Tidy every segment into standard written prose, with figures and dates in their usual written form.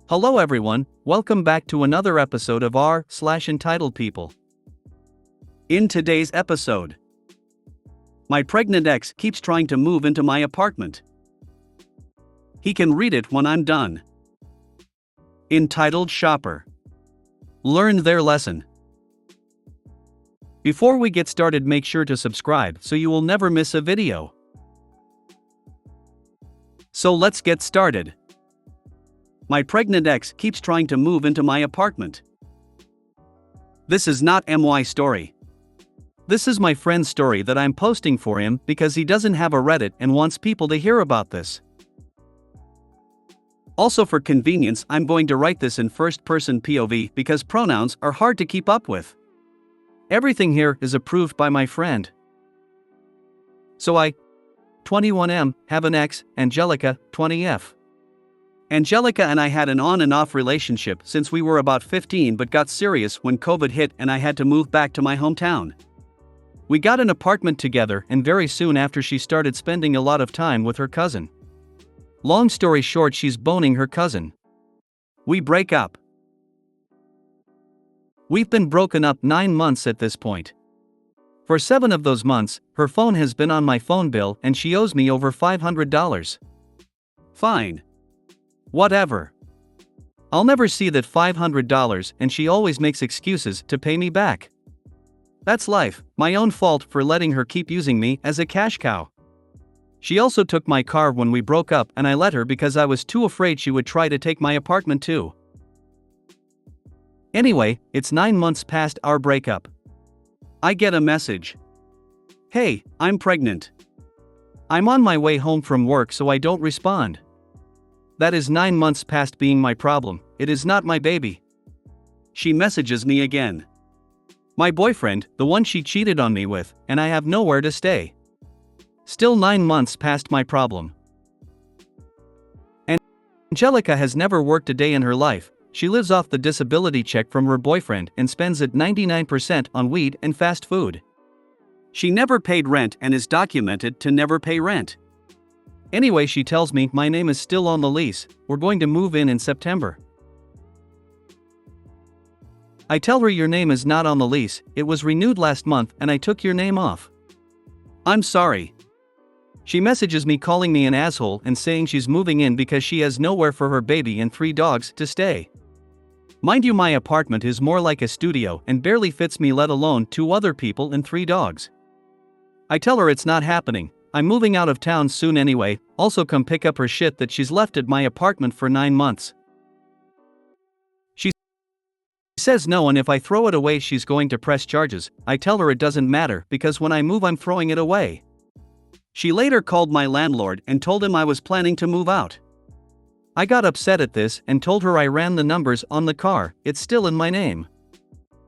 Hello everyone, welcome back to another episode of r/entitled people. In today's episode, my pregnant ex keeps trying to move into my apartment. He can read it when I'm done. Entitled shopper learned their lesson. Before we get started, make sure to subscribe so you will never miss a video. So let's get started. My pregnant ex keeps trying to move into my apartment. This is not my story. This is my friend's story that I'm posting for him because he doesn't have a Reddit and wants people to hear about this. Also, for convenience, I'm going to write this in first-person POV because pronouns are hard to keep up with. Everything here is approved by my friend. So I, 21M, have an ex, Angelica, 20F. Angelica and I had an on and off relationship since we were about 15 but got serious when COVID hit and I had to move back to my hometown. We got an apartment together and very soon after she started spending a lot of time with her cousin. Long story short, she's boning her cousin. We break up. We've been broken up 9 months at this point. For 7 of those months, her phone has been on my phone bill and she owes me over $500. Fine. Whatever. I'll never see that $500 and she always makes excuses to pay me back. That's life, my own fault for letting her keep using me as a cash cow. She also took my car when we broke up and I let her because I was too afraid she would try to take my apartment too. Anyway, it's 9 months past our breakup. I get a message. Hey, I'm pregnant. I'm on my way home from work so I don't respond. That is 9 months past being my problem, it is not my baby. She messages me again. My boyfriend, the one she cheated on me with, and I have nowhere to stay. Still 9 months past my problem. And Angelica has never worked a day in her life, she lives off the disability check from her boyfriend and spends it 99% on weed and fast food. She never paid rent and is documented to never pay rent. Anyway, she tells me my name is still on the lease, we're going to move in September. I tell her your name is not on the lease, it was renewed last month and I took your name off. I'm sorry. She messages me calling me an asshole and saying she's moving in because she has nowhere for her baby and 3 dogs to stay. Mind you, my apartment is more like a studio and barely fits me, let alone 2 other people and 3 dogs. I tell her it's not happening. I'm moving out of town soon anyway, also come pick up her shit that she's left at my apartment for 9 months. She says no, and if I throw it away she's going to press charges. I tell her it doesn't matter because when I move I'm throwing it away. She later called my landlord and told him I was planning to move out. I got upset at this and told her I ran the numbers on the car, it's still in my name.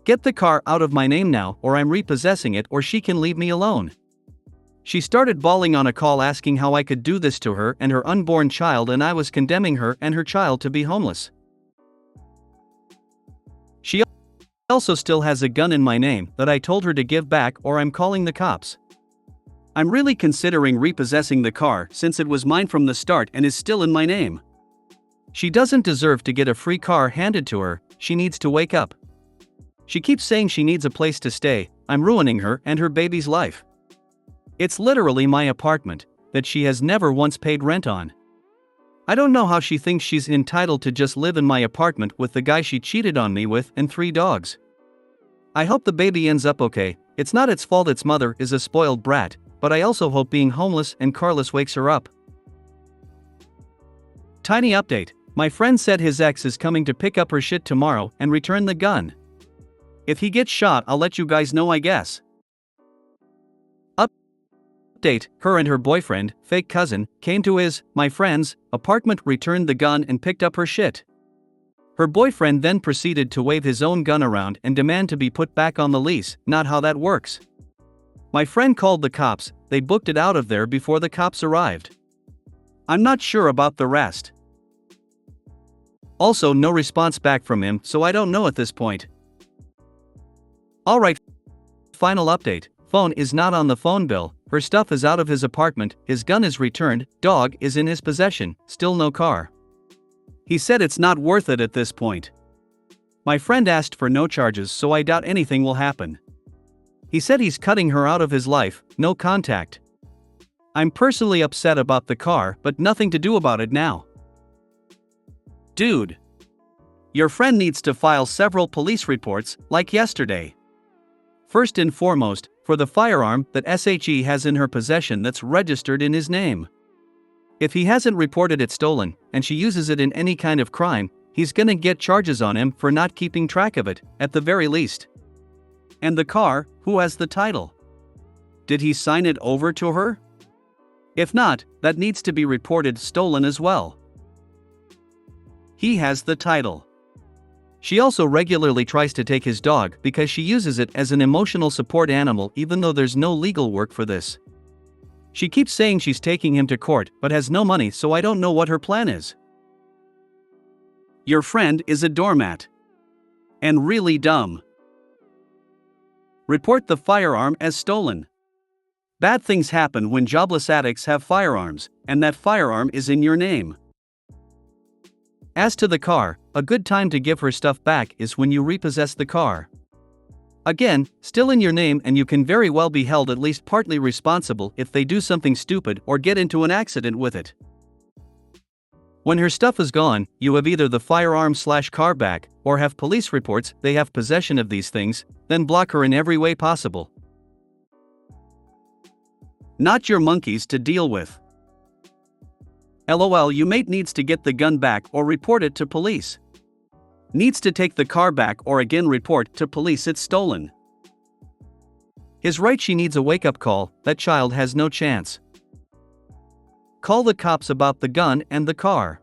Get the car out of my name now or I'm repossessing it or she can leave me alone. She started bawling on a call asking how I could do this to her and her unborn child, and I was condemning her and her child to be homeless. She also still has a gun in my name that I told her to give back or I'm calling the cops. I'm really considering repossessing the car since it was mine from the start and is still in my name. She doesn't deserve to get a free car handed to her, she needs to wake up. She keeps saying she needs a place to stay, I'm ruining her and her baby's life. It's literally my apartment, that she has never once paid rent on. I don't know how she thinks she's entitled to just live in my apartment with the guy she cheated on me with and 3 dogs. I hope the baby ends up okay, it's not its fault its mother is a spoiled brat, but I also hope being homeless and carless wakes her up. Tiny update, my friend said his ex is coming to pick up her shit tomorrow and return the gun. If he gets shot I'll let you guys know, I guess. Update, her and her boyfriend, fake cousin, came to my friend's apartment, returned the gun and picked up her shit. Her boyfriend then proceeded to wave his own gun around and demand to be put back on the lease, not how that works. My friend called the cops, they booked it out of there before the cops arrived. I'm not sure about the rest. Also, no response back from him, so I don't know at this point. Alright, final update, phone is not on the phone bill, her stuff is out of his apartment, his gun is returned, dog is in his possession, still no car. He said it's not worth it at this point. My friend asked for no charges, so I doubt anything will happen. He said he's cutting her out of his life, no contact. I'm personally upset about the car, but nothing to do about it now. Dude. Your friend needs to file several police reports, like yesterday. First and foremost, for the firearm that SHE has in her possession that's registered in his name. If he hasn't reported it stolen, and she uses it in any kind of crime, he's gonna get charges on him for not keeping track of it, at the very least. And the car, who has the title? Did he sign it over to her? If not, that needs to be reported stolen as well. He has the title. She also regularly tries to take his dog because she uses it as an emotional support animal even though there's no legal work for this. She keeps saying she's taking him to court but has no money, so I don't know what her plan is. Your friend is a doormat. And really dumb. Report the firearm as stolen. Bad things happen when jobless addicts have firearms, and that firearm is in your name. As to the car, a good time to give her stuff back is when you repossess the car. Again, still in your name, and you can very well be held at least partly responsible if they do something stupid or get into an accident with it. When her stuff is gone, you have either the firearm/car back, or have police reports they have possession of these things, then block her in every way possible. Not your monkeys to deal with. LOL, your mate needs to get the gun back or report it to police. Needs to take the car back or again report to police it's stolen. Is right, she needs a wake-up call, that child has no chance. Call the cops about the gun and the car.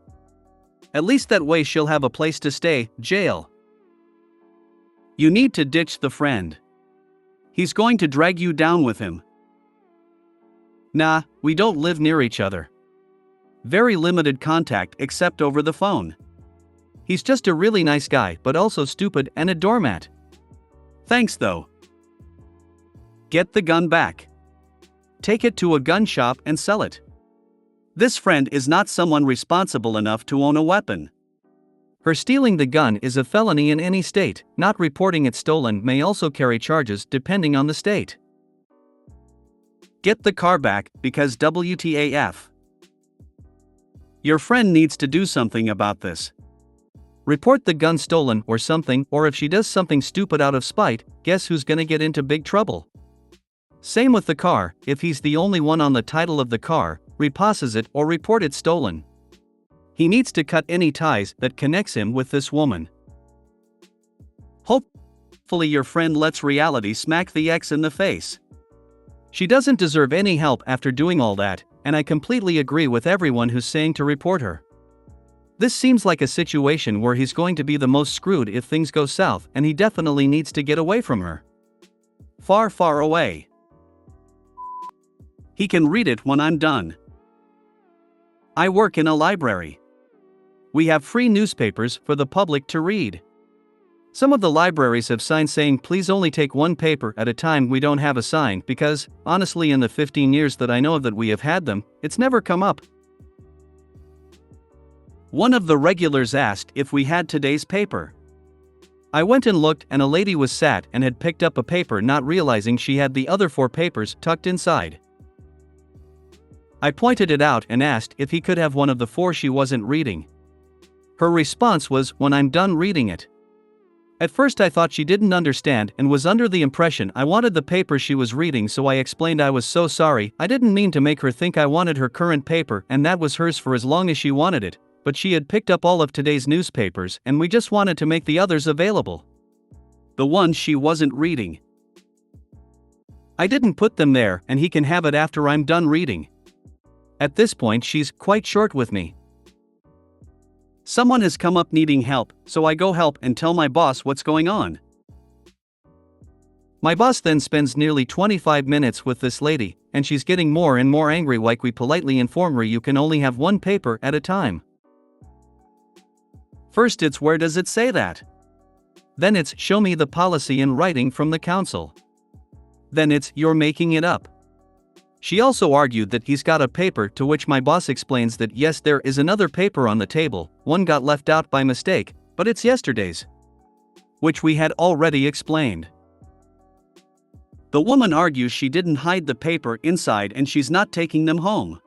At least that way she'll have a place to stay, jail. You need to ditch the friend. He's going to drag you down with him. Nah, we don't live near each other. Very limited contact except over the phone. He's just a really nice guy but also stupid and a doormat. Thanks though. Get the gun back. Take it to a gun shop and sell it. This friend is not someone responsible enough to own a weapon. Her stealing the gun is a felony in any state. Not reporting it stolen may also carry charges depending on the state. Get the car back because WTAF. Your friend needs to do something about this. Report the gun stolen or something, or if she does something stupid out of spite, guess who's gonna get into big trouble? Same with the car, if he's the only one on the title of the car, repossess it or report it stolen. He needs to cut any ties that connects him with this woman. Hopefully your friend lets reality smack the ex in the face. She doesn't deserve any help after doing all that, and I completely agree with everyone who's saying to report her. This seems like a situation where he's going to be the most screwed if things go south, and he definitely needs to get away from her. Far, far away. He can read it when I'm done. I work in a library. We have free newspapers for the public to read. Some of the libraries have signs saying please only take one paper at a time. We don't have a sign because, honestly, in the 15 years that I know of that we have had them, it's never come up. One of the regulars asked if we had today's paper. I went and looked, and a lady was sat and had picked up a paper, not realizing she had the other 4 papers tucked inside. I pointed it out and asked if he could have one of the 4 she wasn't reading. Her response was, "When I'm done reading it." At first I thought she didn't understand and was under the impression I wanted the paper she was reading, so I explained I was so sorry, I didn't mean to make her think I wanted her current paper and that was hers for as long as she wanted it, but she had picked up all of today's newspapers and we just wanted to make the others available. The ones she wasn't reading. I didn't put them there and he can have it after I'm done reading. At this point she's quite short with me. Someone has come up needing help, so I go help and tell my boss what's going on. My boss then spends nearly 25 minutes with this lady, and she's getting more and more angry. Like we politely inform her you can only have one paper at a time. First it's where does it say that? Then it's show me the policy in writing from the council. Then it's you're making it up. She also argued that he's got a paper, to which my boss explains that yes, there is another paper on the table, one got left out by mistake, but it's yesterday's. Which we had already explained. The woman argues she didn't hide the paper inside and she's not taking them home.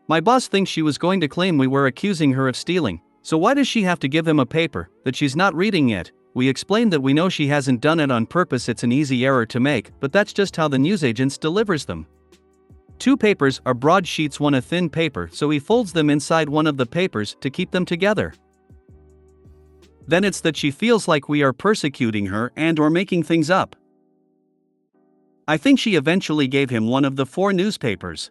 My boss thinks she was going to claim we were accusing her of stealing, so why does she have to give him a paper that she's not reading yet? We explained that we know she hasn't done it on purpose, it's an easy error to make, but that's just how the newsagents delivers them. 2 papers are broadsheets, one a thin paper, so he folds them inside one of the papers to keep them together. Then it's that she feels like we are persecuting her and/or making things up. I think she eventually gave him one of the 4 newspapers.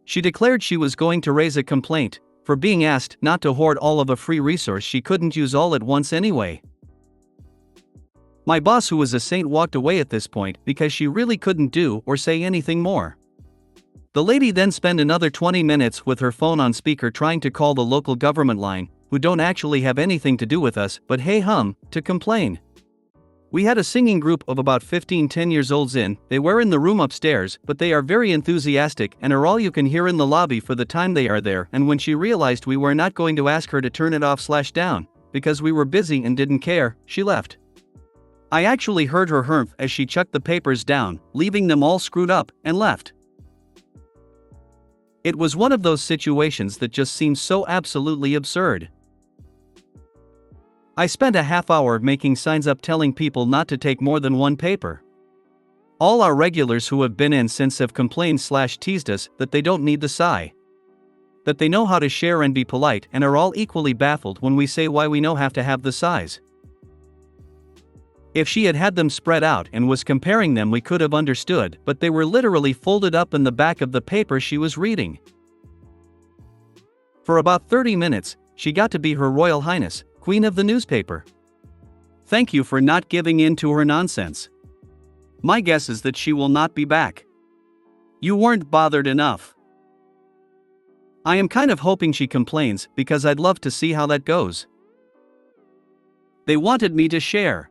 She declared she was going to raise a complaint for being asked not to hoard all of a free resource she couldn't use all at once anyway. My boss, who was a saint, walked away at this point because she really couldn't do or say anything more. The lady then spent another 20 minutes with her phone on speaker trying to call the local government line, who don't actually have anything to do with us but hey hum, to complain. We had a singing group of about 10 years olds in, they were in the room upstairs, but they are very enthusiastic and are all you can hear in the lobby for the time they are there, and when she realized we were not going to ask her to turn it off/down, because we were busy and didn't care, she left. I actually heard her humph as she chucked the papers down, leaving them all screwed up, and left. It was one of those situations that just seems so absolutely absurd. I spent a half hour making signs up telling people not to take more than 1 paper. All our regulars who have been in since have complained/teased us that they don't need the sign. That they know how to share and be polite, and are all equally baffled when we say why we know have to have the size. If she had had them spread out and was comparing them, we could have understood, but they were literally folded up in the back of the paper she was reading. For about 30 minutes, she got to be Her Royal Highness, Queen of the newspaper. Thank you for not giving in to her nonsense. My guess is that she will not be back. You weren't bothered enough. I am kind of hoping she complains, because I'd love to see how that goes. They wanted me to share.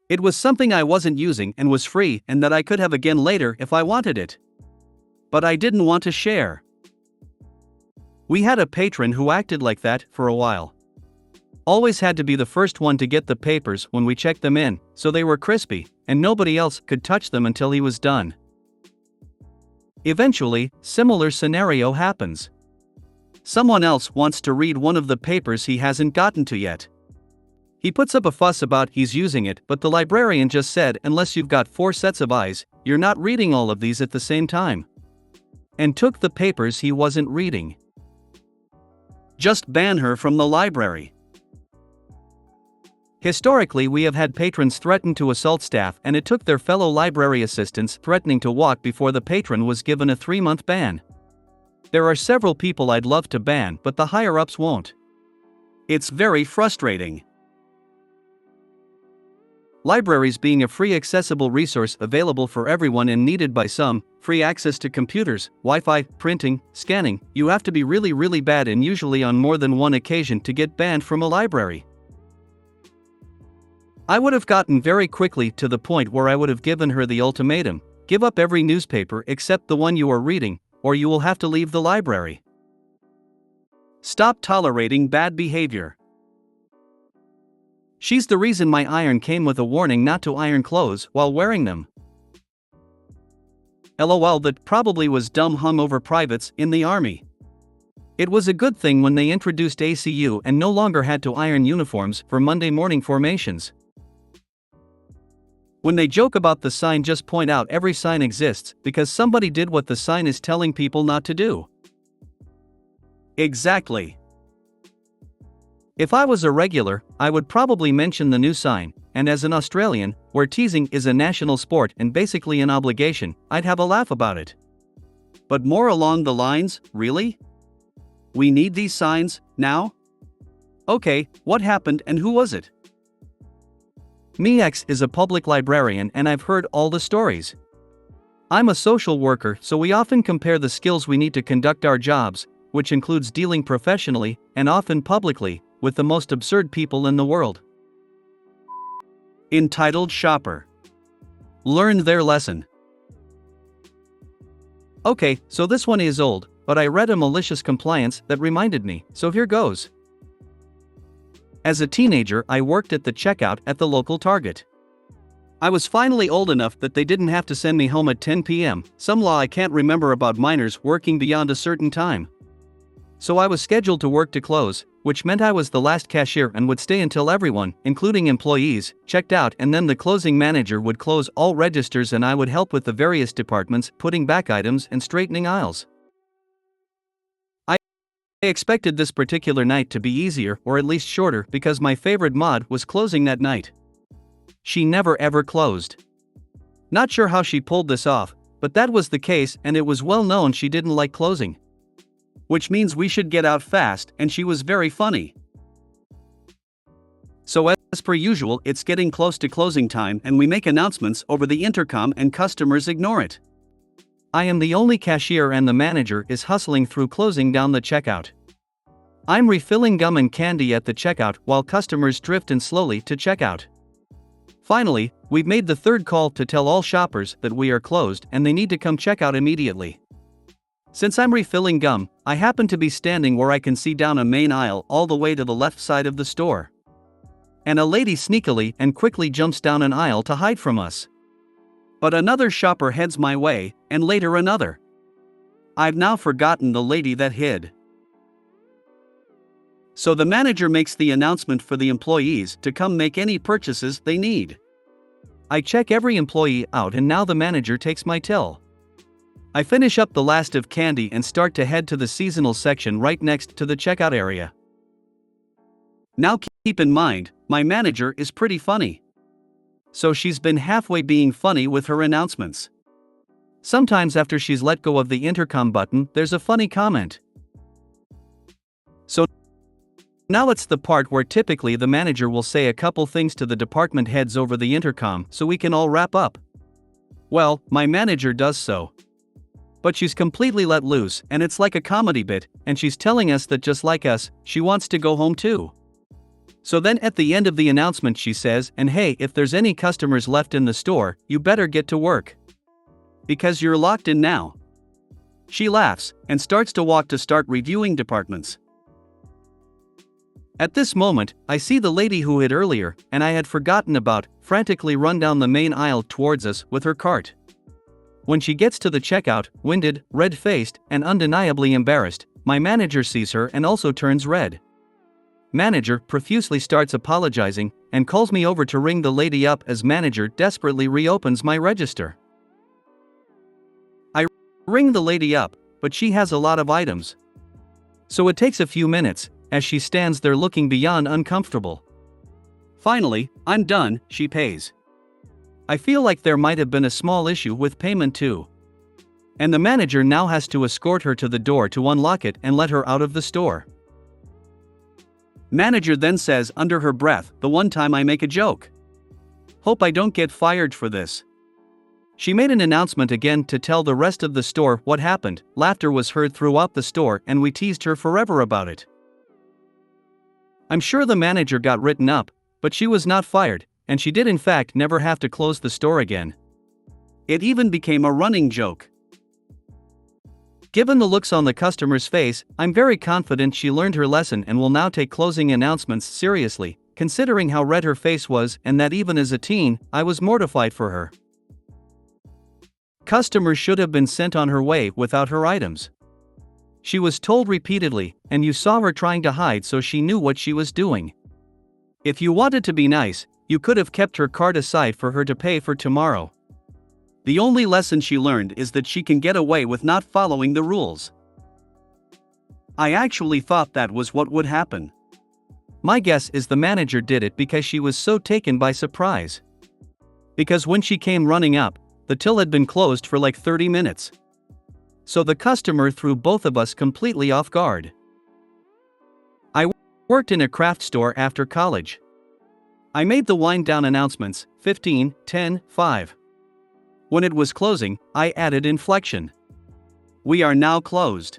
It was something I wasn't using and was free, and that I could have again later if I wanted it. But I didn't want to share. We had a patron who acted like that for a while. Always had to be the first one to get the papers when we checked them in, so they were crispy, and nobody else could touch them until he was done. Eventually, similar scenario happens. Someone else wants to read one of the papers he hasn't gotten to yet. He puts up a fuss about he's using it, but the librarian just said unless you've got 4 sets of eyes, you're not reading all of these at the same time. And took the papers he wasn't reading. Just ban her from the library. Historically, we have had patrons threaten to assault staff, and it took their fellow library assistants threatening to walk before the patron was given a 3-month ban. There are several people I'd love to ban, but the higher-ups won't. It's very frustrating. Libraries being a free accessible resource available for everyone and needed by some, free access to computers, Wi-Fi, printing, scanning, you have to be really bad and usually on more than one occasion to get banned from a library. I would have gotten very quickly to the point where I would have given her the ultimatum: give up every newspaper except the one you are reading, or you will have to leave the library. Stop tolerating bad behavior. She's the reason my iron came with a warning not to iron clothes while wearing them. LOL, that probably was dumb hungover privates in the army. It was a good thing when they introduced ACU and no longer had to iron uniforms for Monday morning formations. When they joke about the sign, just point out every sign exists because somebody did what the sign is telling people not to do. Exactly. If I was a regular, I would probably mention the new sign, and as an Australian, where teasing is a national sport and basically an obligation, I'd have a laugh about it. But more along the lines, really? We need these signs, now? Okay, what happened and who was it? Me X is a public librarian and I've heard all the stories. I'm a social worker, so we often compare the skills we need to conduct our jobs, which includes dealing professionally, and often publicly, with the most absurd people in the world. Entitled shopper. Learned their lesson. Okay, so this one is old, but I read a malicious compliance that reminded me, so here goes. As a teenager, I worked at the checkout at the local Target. I was finally old enough that they didn't have to send me home at 10 p.m., some law I can't remember about minors working beyond a certain time. So I was scheduled to work to close, which meant I was the last cashier and would stay until everyone, including employees, checked out, and then the closing manager would close all registers and I would help with the various departments, putting back items and straightening aisles. I expected this particular night to be easier or at least shorter because my favorite mod was closing that night. She never ever closed. Not sure how she pulled this off, but that was the case and it was well known she didn't like closing. Which means we should get out fast, and she was very funny. So as per usual, it's getting close to closing time and we make announcements over the intercom and customers ignore it. I am the only cashier and the manager is hustling through closing down the checkout. I'm refilling gum and candy at the checkout while customers drift in slowly to checkout. Finally, we've made the third call to tell all shoppers that we are closed and they need to come check out immediately. Since I'm refilling gum, I happen to be standing where I can see down a main aisle all the way to the left side of the store. And a lady sneakily and quickly jumps down an aisle to hide from us. But another shopper heads my way, and later another. I've now forgotten the lady that hid. So the manager makes the announcement for the employees to come make any purchases they need. I check every employee out and now the manager takes my till. I finish up the last of candy and start to head to the seasonal section right next to the checkout area. Now keep in mind, my manager is pretty funny. So she's been halfway being funny with her announcements. Sometimes after she's let go of the intercom button, there's a funny comment. So now it's the part where typically the manager will say a couple things to the department heads over the intercom so we can all wrap up. Well, my manager does so. But she's completely let loose and it's like a comedy bit, and she's telling us that just like us, she wants to go home too. So then at the end of the announcement she says, and hey, if there's any customers left in the store, you better get to work. Because you're locked in now. She laughs and starts to walk to start reviewing departments. At this moment, I see the lady who hid earlier, and I had forgotten about, frantically run down the main aisle towards us with her cart. When she gets to the checkout, winded, red-faced, and undeniably embarrassed, my manager sees her and also turns red. Manager profusely starts apologizing and calls me over to ring the lady up as manager desperately reopens my register. I ring the lady up, but she has a lot of items. So it takes a few minutes, as she stands there looking beyond uncomfortable. Finally, I'm done, she pays. I feel like there might have been a small issue with payment too. And the manager now has to escort her to the door to unlock it and let her out of the store. Manager then says under her breath, the one time I make a joke. Hope I don't get fired for this. She made an announcement again to tell the rest of the store what happened. Laughter was heard throughout the store and we teased her forever about it. I'm sure the manager got written up, but she was not fired, and she did in fact never have to close the store again. It even became a running joke. Given the looks on the customer's face, I'm very confident she learned her lesson and will now take closing announcements seriously, considering how red her face was and that even as a teen, I was mortified for her. Customers should have been sent on her way without her items. She was told repeatedly, and you saw her trying to hide so she knew what she was doing. If you wanted to be nice, you could have kept her card aside for her to pay for tomorrow. The only lesson she learned is that she can get away with not following the rules. I actually thought that was what would happen. My guess is the manager did it because she was so taken by surprise. Because when she came running up, the till had been closed for like 30 minutes. So the customer threw both of us completely off guard. I worked in a craft store after college. I made the wind down announcements, 15, 10, 5. When it was closing, I added inflection. We are now closed.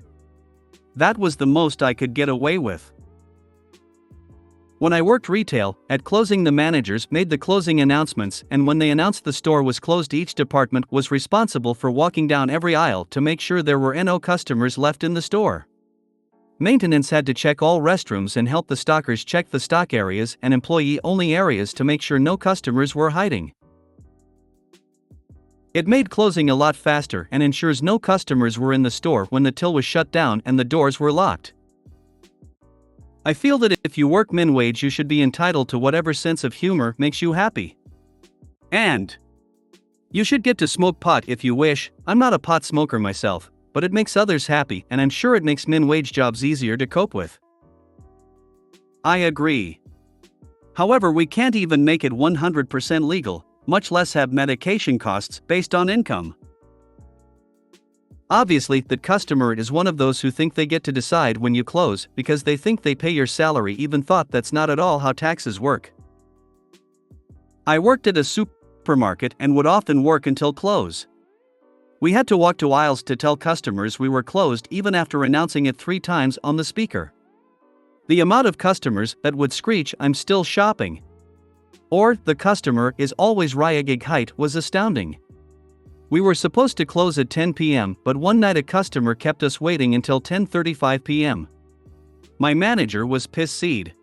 That was the most I could get away with. When I worked retail, at closing the managers made the closing announcements, and when they announced the store was closed, each department was responsible for walking down every aisle to make sure there were no customers left in the store. Maintenance had to check all restrooms and help the stockers check the stock areas and employee-only areas to make sure no customers were hiding. It made closing a lot faster and ensures no customers were in the store when the till was shut down and the doors were locked. I feel that if you work min wage, you should be entitled to whatever sense of humor makes you happy. And you should get to smoke pot if you wish. I'm not a pot smoker myself, but it makes others happy, and I'm sure it makes min wage jobs easier to cope with. I agree. However, we can't even make it 100% legal, much less have medication costs based on income. Obviously, that customer is one of those who think they get to decide when you close because they think they pay your salary, even thought that's not at all how taxes work. I worked at a supermarket and would often work until close. We had to walk to aisles to tell customers we were closed even after announcing it 3 times on the speaker. The amount of customers that would screech, "I'm still shopping," or "the customer is always Ryagig height" was astounding. We were supposed to close at 10 p.m., but one night a customer kept us waiting until 10:35 p.m. My manager was pissed.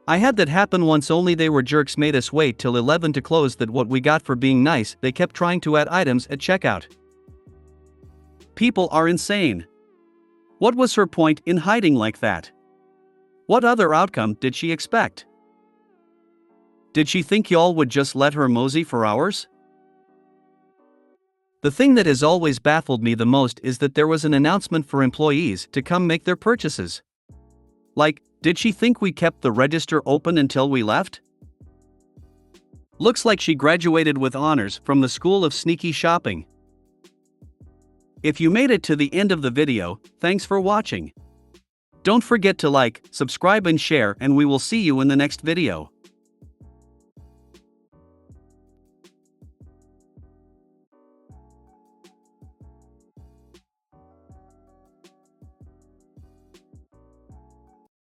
I had that happen once, only they were jerks, made us wait till 11 to close. That what we got for being nice, they kept trying to add items at checkout. People are insane. What was her point in hiding like that? What other outcome did she expect? Did she think y'all would just let her mosey for hours? The thing that has always baffled me the most is that there was an announcement for employees to come make their purchases. Like, did she think we kept the register open until we left? Looks like she graduated with honors from the School of Sneaky Shopping. If you made it to the end of the video, thanks for watching. Don't forget to like, subscribe and share, and we will see you in the next video.